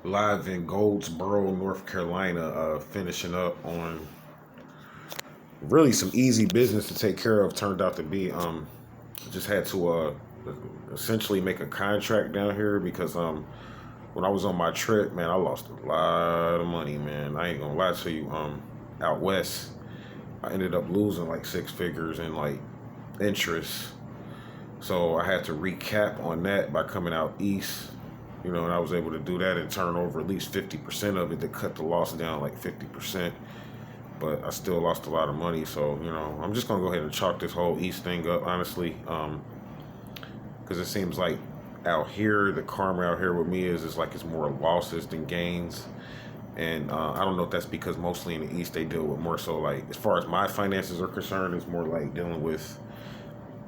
Live in Goldsboro, North Carolina, finishing up on really some easy business to take care of. Turned out to be just had to essentially make a contract down here because when I was on my trip, man, I lost a lot of money, man. I ain't gonna lie to you. Out west, I ended up losing like six figures in like interest. So I had to recap on that by coming out east, and I was able to do that and turn over at least 50% of it to cut the loss down like 50%. But I still lost a lot of money, so I'm just gonna go ahead and chalk this whole east thing up, honestly, because it seems like out here, the karma out here with me is like it's more losses than gains. And I don't know if that's because mostly in the East they deal with more so like as far as my finances are concerned, it's more like dealing with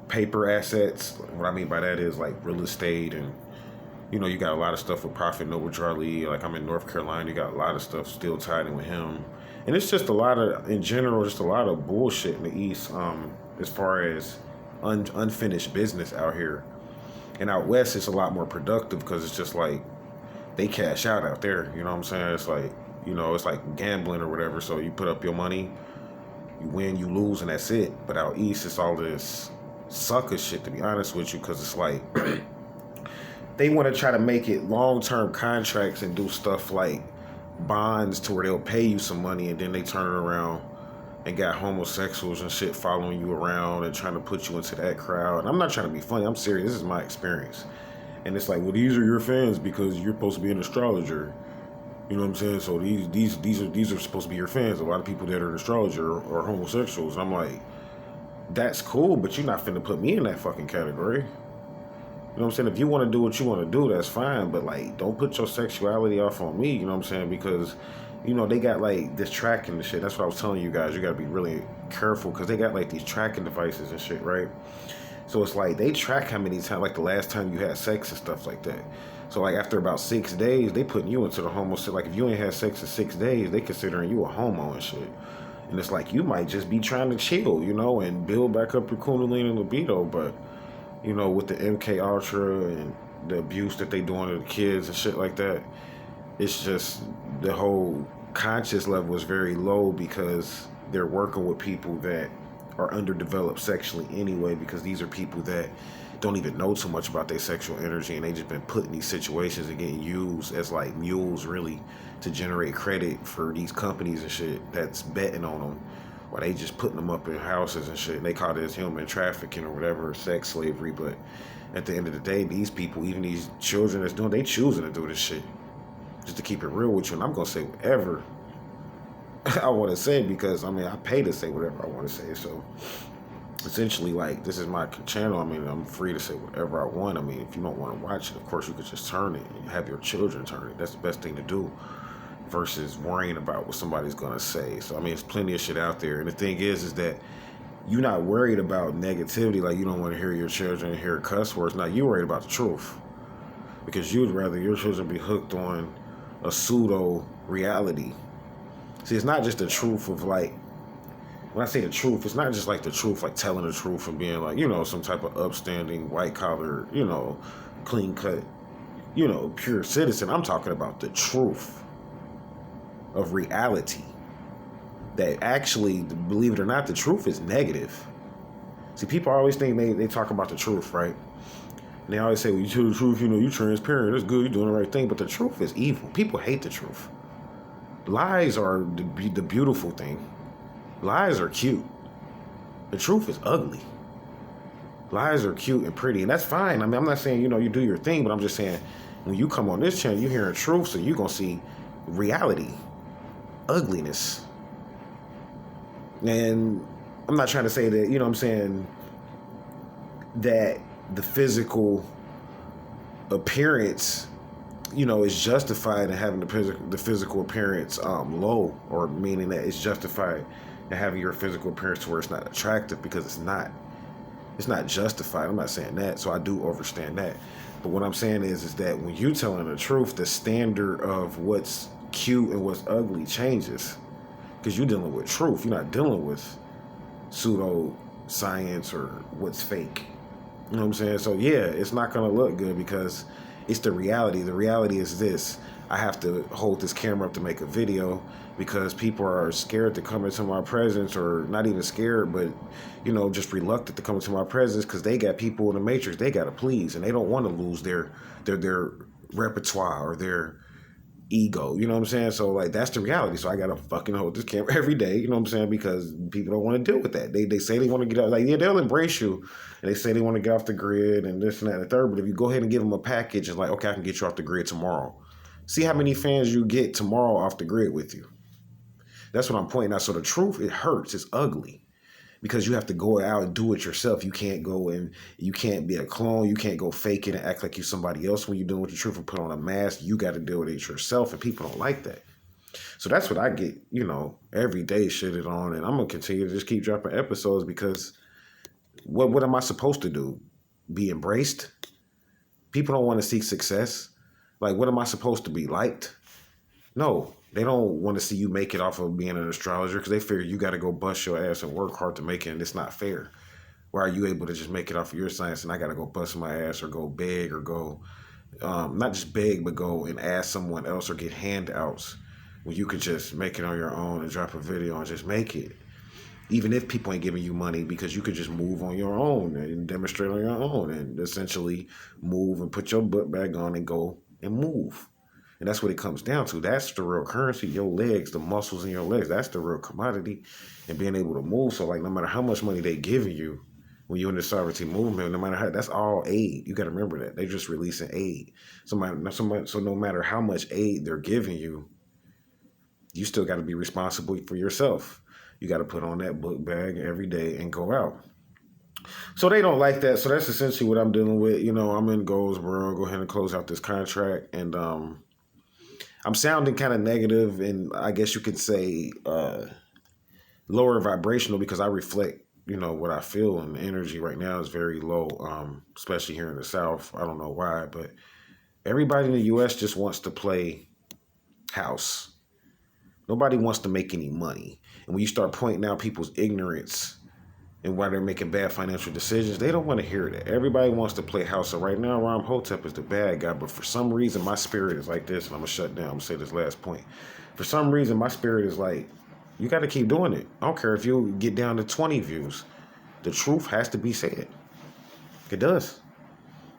paper assets. What I mean by that is like real estate and you got a lot of stuff with Prophet Noble Charlie. Like I'm in North Carolina, you got a lot of stuff still tied in with him. And it's just a lot of, in general, just a lot of bullshit in the East as far as unfinished business out here. And out West, it's a lot more productive because it's just like they cash out there. You know what I'm saying? It's like, it's like gambling or whatever. So you put up your money, you win, you lose, and that's it. But out East, it's all this sucker shit, to be honest with you, because it's like they want to try to make it long-term contracts and do stuff like bonds to where they'll pay you some money and then they turn it around and got homosexuals and shit following you around and trying to put you into that crowd. And I'm not trying to be funny. I'm serious. This is my experience. And it's like, well, these are your fans because you're supposed to be an astrologer. You know what I'm saying? So these are supposed to be your fans. A lot of people that are an astrologer are homosexuals. And I'm like, that's cool, but you're not finna put me in that fucking category. You know what I'm saying? If you want to do what you want to do, that's fine. But like, don't put your sexuality off on me. You know what I'm saying? Because, they got like this tracking and shit. That's what I was telling you guys. You got to be really careful because they got like these tracking devices and shit, right? So it's like they track how many times, like the last time you had sex and stuff like that. So like after about 6 days, they putting you into the homo. Like if you ain't had sex in 6 days, they considering you a homo and shit. And it's like you might just be trying to chill, and build back up your kundalini and libido, but with the MK Ultra and the abuse that they doing to the kids and shit like that, it's just the whole conscious level is very low because they're working with people that are underdeveloped sexually anyway, because these are people that don't even know too much about their sexual energy and they just been put in these situations and getting used as like mules really to generate credit for these companies and shit that's betting on them, or they just putting them up in houses and shit, and they call this human trafficking or whatever, sex slavery. But at the end of the day, these people, even these children that's doing, they choosing to do this shit. Just to keep it real with you, and I'm gonna say whatever I want to say because I pay to say whatever I want to say. So essentially, like, this is my channel. I'm free to say whatever I want. If you don't want to watch it, of course you could just turn it and have your children turn it. That's the best thing to do versus worrying about what somebody's gonna say. So there's plenty of shit out there, and the thing is that you're not worried about negativity. Like, you don't want to hear your children hear cuss words. Now you're worried about the truth because you'd rather your children be hooked on a pseudo reality. See, it's not just the truth of like, when I say the truth, it's not just like the truth, like telling the truth and being like, some type of upstanding, white collar, clean cut, pure citizen. I'm talking about the truth of reality. That actually, believe it or not, the truth is negative. See, people always think they talk about the truth, right? And they always say, well, you tell the truth, you're transparent, that's good, you're doing the right thing. But the truth is evil. People hate the truth. Lies are the beautiful thing. Lies are cute. The truth is ugly. Lies are cute and pretty, and that's fine. I'm not saying, you do your thing, but I'm just saying, when you come on this channel, you're hearing truth, so you're going to see reality, ugliness. And I'm not trying to say that, that the physical appearance, is justified in having the physical appearance low, or meaning that it's justified in having your physical appearance to where it's not attractive, because it's not. It's not justified. I'm not saying that, so I do understand that. But what I'm saying is that when you telling the truth, the standard of what's cute and what's ugly changes, because you're dealing with truth. You're not dealing with pseudo science or what's fake. You know what I'm saying? So yeah, it's not gonna look good because It's the reality. The reality is this. I have to hold this camera up to make a video because people are scared to come into my presence, or not even scared, but, just reluctant to come into my presence because they got people in the matrix they got to please, and they don't want to lose their repertoire or their ego, you know what I'm saying? So like that's the reality. So I gotta fucking hold this camera every day, you know what I'm saying? Because people don't want to deal with that. They say they want to get out, like, yeah, they'll embrace you, and they say they want to get off the grid and this and that and the third. But if you go ahead and give them a package, it's like, okay, I can get you off the grid tomorrow. See how many fans you get tomorrow off the grid with you. That's what I'm pointing out. So the truth, it hurts. It's ugly. Because you have to go out and do it yourself. You can't be a clone. You can't go fake it and act like you're somebody else when you're doing with the truth and put on a mask. You got to deal with it yourself, and people don't like that. So that's what I get, every day shitted on, and I'm gonna continue to just keep dropping episodes because what am I supposed to do? Be embraced? People don't want to seek success. Like, what am I supposed to be, liked? No, they don't want to see you make it off of being an astrologer because they figure you got to go bust your ass and work hard to make it, and it's not fair. Why are you able to just make it off of your science and I got to go bust my ass or go beg or go, not just beg, but go and ask someone else or get handouts when you could just make it on your own and drop a video and just make it? Even if people ain't giving you money, because you could just move on your own and demonstrate on your own and essentially move and put your butt back on and go and move. And that's what it comes down to. That's the real currency. Your legs, the muscles in your legs, that's the real commodity. And being able to move. So like no matter how much money they giving you when you're in the sovereignty movement, no matter how, that's all aid. You got to remember that. They're just releasing aid. So no matter how much aid they're giving you, you still got to be responsible for yourself. You got to put on that book bag every day and go out. So they don't like that. So that's essentially what I'm dealing with. I'm in Goldsboro. Go ahead and close out this contract. And I'm sounding kind of negative, and I guess you could say lower vibrational because I reflect, what I feel, and the energy right now is very low, especially here in the South. I don't know why, but everybody in the U.S. just wants to play house. Nobody wants to make any money. And when you start pointing out people's ignorance and why they're making bad financial decisions, they don't want to hear that. Everybody wants to play house. So right now, Ram Hotep is the bad guy. But for some reason, my spirit is like this. And I'm going to shut down. I'm going to say this last point. For some reason, my spirit is like, you got to keep doing it. I don't care if you get down to 20 views. The truth has to be said. It does.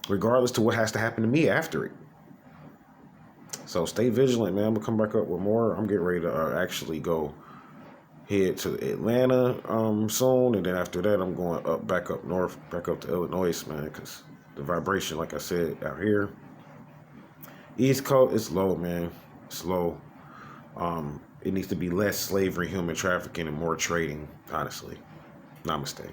Regardless to what has to happen to me after it. So stay vigilant, man. I'm going to come back up with more. I'm getting ready to actually go head to Atlanta soon, and then after that I'm going back up north, back up to Illinois, man, because the vibration, like I said, out here East Coast, it's low, man. It's low. It needs to be less slavery, human trafficking, and more trading, honestly. Namaste.